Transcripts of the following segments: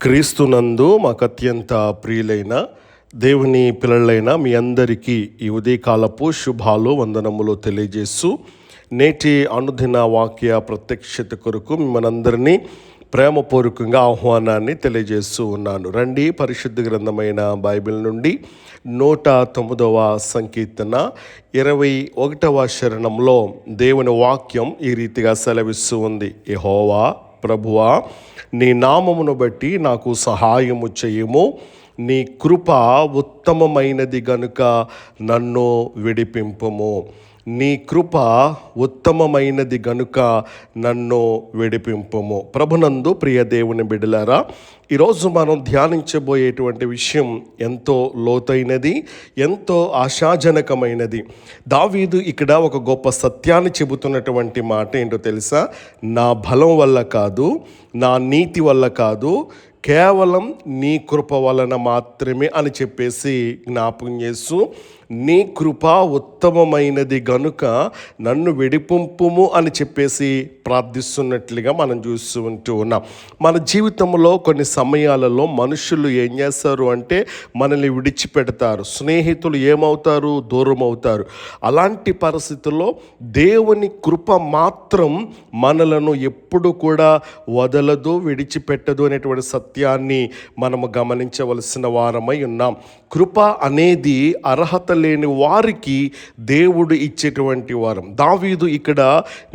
క్రీస్తునందు మాకు అత్యంత ప్రియులైన దేవుని పిల్లలైన మీ అందరికీ ఈ ఉదయకాలపు శుభాలు వందనములు తెలియజేస్తూ నేటి అనుదిన వాక్య ప్రత్యక్షత కొరకు మిమ్మల్ని ప్రేమపూర్వకంగా ఆహ్వానాన్ని తెలియజేస్తూ ఉన్నాను. రండి, పరిశుద్ధ గ్రంథమైన బైబిల్ నుండి 109వ సంకీర్తన 21వ శరణంలో దేవుని వాక్యం ఈ రీతిగా సెలవిస్తూ ఉంది. యెహోవా ప్రభువా, నీ నామమును బట్టి నాకు సహాయము చేయము. నీ కృప ఉత్తమమైనది గనుక నన్ను విడిపింపుము. నీ కృప ఉత్తమమైనది గనుక నన్ను విడిపింపుము. ప్రభునందు ప్రియ దేవుని బిడ్డలారా, ఈరోజు మనం ధ్యానించబోయేటువంటి విషయం ఎంతో లోతైనది, ఎంతో ఆశాజనకమైనది. దావీదు ఇక్కడ ఒక గొప్ప సత్యాన్ని చెబుతున్నటువంటి మాట ఏంటో తెలుసా? నా బలం వల్ల కాదు, నా నీతి వల్ల కాదు, కేవలం నీ కృప వలన మాత్రమే అని చెప్పేసి జ్ఞాపకం చేస్తూ, నీ కృప ఉత్తమమైనది గనుక నన్ను విడిపింపుము అని చెప్పేసి ప్రార్థిస్తున్నట్లుగా మనం చూస్తూ ఉన్నాం. మన జీవితంలో కొన్ని సమయాలలో మనుషులు ఏం చేస్తారు అంటే మనల్ని విడిచిపెడతారు. స్నేహితులు ఏమవుతారు? దూరం అవుతారు. అలాంటి పరిస్థితుల్లో దేవుని కృప మాత్రం మనలను ఎప్పుడు కూడా వదలదు, విడిచిపెట్టదు అనేటువంటి సత్యాన్ని మనము గమనించవలసిన వారమై ఉన్నాం. కృప అనేది అర్హత లేని వారికి దేవుడు ఇచ్చేటువంటి వారం. దావీదు ఇక్కడ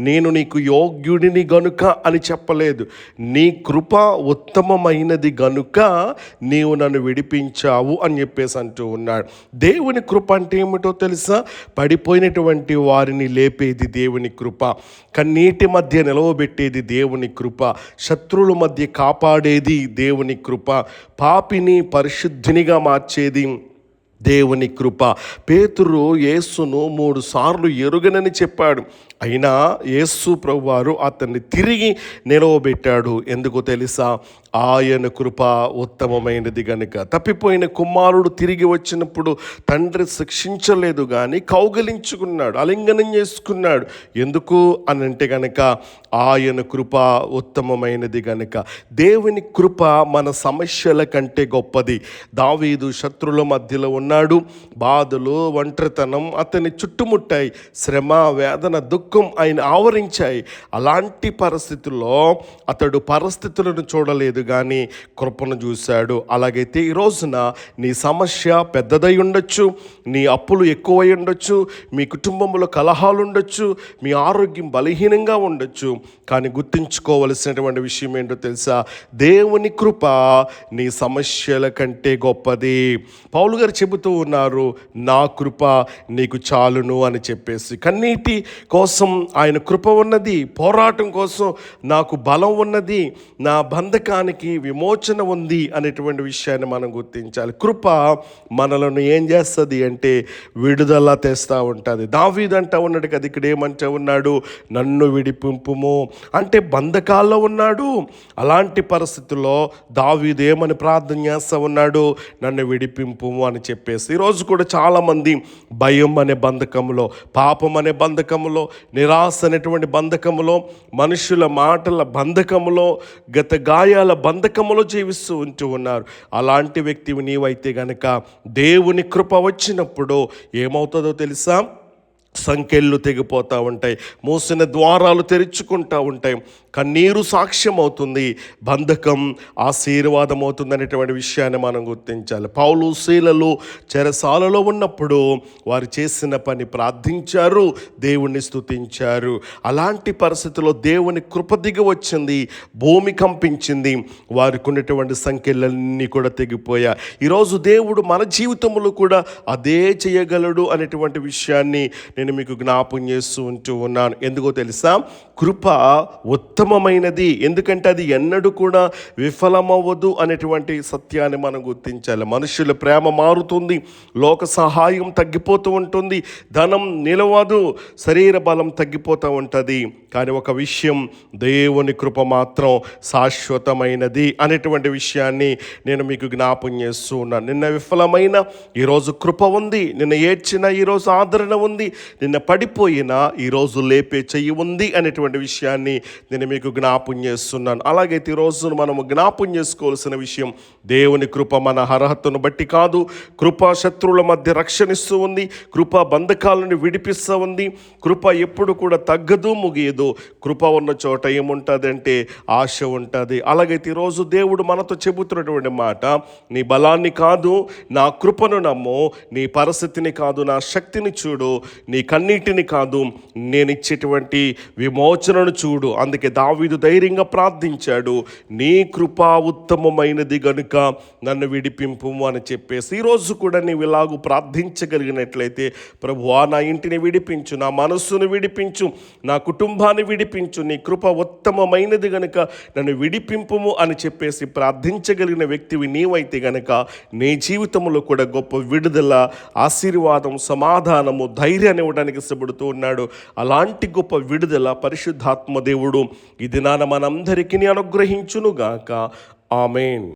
నేను నీకు యోగ్యుడిని గనుక అని చెప్పలేదు. నీ కృప ఉత్తమమైనది గనుక నీవు నన్ను విడిపించావు అని చెప్పేసి అంటూ ఉన్నాడు. దేవుని కృప అంటే ఏమిటో తెలుసా? పడిపోయినటువంటి వారిని లేపేది దేవుని కృప, కన్నీటి మధ్య నిలవబెట్టేది దేవుని కృప, శత్రువుల మధ్య కాపాడేది దేవుని కృప, పాపిని పరిశుద్ధినిగా మార్చేది దేవుని కృప. పేతురు యేసును 3 సార్లు ఎరుగనని చెప్పాడు. అయినా యేసు ప్రభువారు అతన్ని తిరిగి నిలవబెట్టాడు. ఎందుకో తెలుసా? ఆయన కృప ఉత్తమమైనది గనుక. తప్పిపోయిన కుమారుడు తిరిగి వచ్చినప్పుడు తండ్రి శిక్షించలేదు, కానీ కౌగలించుకున్నాడు, ఆలింగనం చేసుకున్నాడు. ఎందుకు అని అంటే గనక ఆయన కృప ఉత్తమమైనది గనుక. దేవుని కృప మన సమస్యల కంటే గొప్పది. దావీదు శత్రుల మధ్యలో ఉన్నాడు. బాధలు, ఒంటరితనం అతన్ని చుట్టుముట్టాయి. శ్రమ, వేదన, దుఃఖం ఆయన ఆవరించాయి. అలాంటి పరిస్థితుల్లో అతడు పరిస్థితులను చూడలేదు, కానీ కృపను చూశాడు. అలాగైతే ఈ రోజున నీ సమస్య పెద్దదై ఉండొచ్చు, నీ అప్పులు ఎక్కువై ఉండొచ్చు, మీ కుటుంబంలో కలహాలు ఉండొచ్చు, మీ ఆరోగ్యం బలహీనంగా ఉండొచ్చు, కానీ గుర్తుంచుకోవలసినటువంటి విషయం ఏంటో తెలుసా? దేవుని కృప నీ సమస్యల కంటే గొప్పది. పౌలు గారు చెబుతూ ఉన్నారు, నా కృప నీకు చాలును అని చెప్పేసి. కన్నీటి కోసం ఆయన కృప ఉన్నది, పోరాటం కోసం నాకు బలం ఉన్నది, నా బంధకానికి విమోచన ఉంది అనేటువంటి విషయాన్ని మనం గుర్తించాలి. కృప మనలను ఏం చేస్తుంది అంటే విడుదల తెస్తూ ఉంటుంది. దావీదు అంటూ ఉన్నాడు కదా, ఇక్కడ ఏమంటూ ఉన్నాడు? నన్ను విడిపింపుము అంటే బంధకాల్లో ఉన్నాడు. అలాంటి పరిస్థితుల్లో దావీదు ఏమని ప్రార్థన చేస్తూ ఉన్నాడు? నన్ను విడిపింపుము అని చెప్పేసి. ఈరోజు కూడా చాలామంది భయం అనే బంధకంలో, పాపం అనే బంధకంలో, నిరాశ అనేటువంటి బంధకములో, మనుషుల మాటల బంధకములో, గత గాయాల బంధకములో జీవిస్తూ ఉన్నారు. అలాంటి వ్యక్తివి నీవైతే గనక దేవుని కృప వచ్చినప్పుడు ఏమవుతుందో తెలుసా? సంకెళ్ళు తెగిపోతూ ఉంటాయి, మూసిన ద్వారాలు తెరుచుకుంటూ ఉంటాయి, కన్నీరు సాక్ష్యం అవుతుంది, బంధకం ఆశీర్వాదం అవుతుంది అనేటువంటి విషయాన్ని మనం గుర్తించాలి. పౌలు శీలలు చెరసాలలో ఉన్నప్పుడు వారు చేసిన పని ప్రార్థించారు, దేవుణ్ణి స్తుతించారు. అలాంటి పరిస్థితుల్లో దేవుని కృప దిగి వచ్చింది, భూమి కంపించింది, వారికి ఉన్నటువంటి సంఖ్యలన్నీ కూడా తెగిపోయాయి. ఈరోజు దేవుడు మన జీవితంలో కూడా అదే చేయగలడు అనేటువంటి విషయాన్ని నేను మీకు జ్ఞాపకం చేస్తూ ఉన్నాను. ఎందుకో తెలుసా? కృప ఉత్తమమైనది, ఎందుకంటే అది ఎన్నడూ కూడా విఫలమవ్వదు అనేటువంటి సత్యాన్ని మనం గుర్తించాలి. మనుషుల ప్రేమ మారుతుంది, లోక సహాయం తగ్గిపోతూ ఉంటుంది, ధనం నిలవదు, శరీర బలం తగ్గిపోతూ ఉంటుంది, కానీ ఒక విషయం, దేవుని కృప మాత్రం శాశ్వతమైనది అనేటువంటి విషయాన్ని నేను మీకు జ్ఞాపకం చేస్తూ ఉన్నాను. నిన్న విఫలమైన ఈరోజు కృప ఉంది, నిన్న ఏడ్చిన ఈరోజు ఆదరణ ఉంది, నిన్న పడిపోయిన ఈరోజు లేపే చెయ్యి ఉంది అనేటువంటి విషయాన్ని నేను మీకు జ్ఞాపం చేస్తున్నాను. అలాగైతే ఈరోజు మనము జ్ఞాపం చేసుకోవాల్సిన విషయం, దేవుని కృప మన అర్హతను బట్టి కాదు. కృప శత్రువుల మధ్య రక్షణిస్తూ ఉంది. కృప బంధకాలను విడిపిస్తూ ఉంది. కృప ఎప్పుడు కూడా తగ్గదు, ముగియదు. కృప ఉన్న చోట ఏముంటుంది అంటే ఆశ ఉంటుంది. అలాగైతే ఈరోజు దేవుడు మనతో చెబుతున్నటువంటి మాట, నీ బలాన్ని కాదు, నా కృపను నమ్ము. నీ పరిస్థితిని కాదు, నా శక్తిని చూడు. నీ కన్నీటిని కాదు, నేను ఇచ్చేటువంటి విమోచనను చూడు. అందుకే దావీదు ధైర్యంగా ప్రార్థించాడు, నీ కృప ఉత్తమమైనది గనుక నన్ను విడిపింపు అని చెప్పేసి. ఈరోజు కూడా నీవు ఇలాగూ ప్రార్థించగలిగినట్లయితే, ప్రభువా నా ఇంటిని విడిపించు, నా మనస్సును విడిపించు, నా కుటుంబాన్ని విడిపించు, నీ కృప ఉత్తమమైనది గనుక నన్ను విడిపింపుము అని చెప్పేసి ప్రార్థించగలిగిన వ్యక్తివి నీవైతే గనుక నీ జీవితంలో కూడా గొప్ప విడుదల, ఆశీర్వాదం, సమాధానము, ధైర్యాన్ని ఇవ్వడానికి ఇష్టపడుతూ ఉన్నాడు. అలాంటి గొప్ప విడుదల పరిశుద్ధాత్మ దేవుడు ఈ దినాన మనందరికీ అనుగ్రహించునుగాక. ఆమేన్.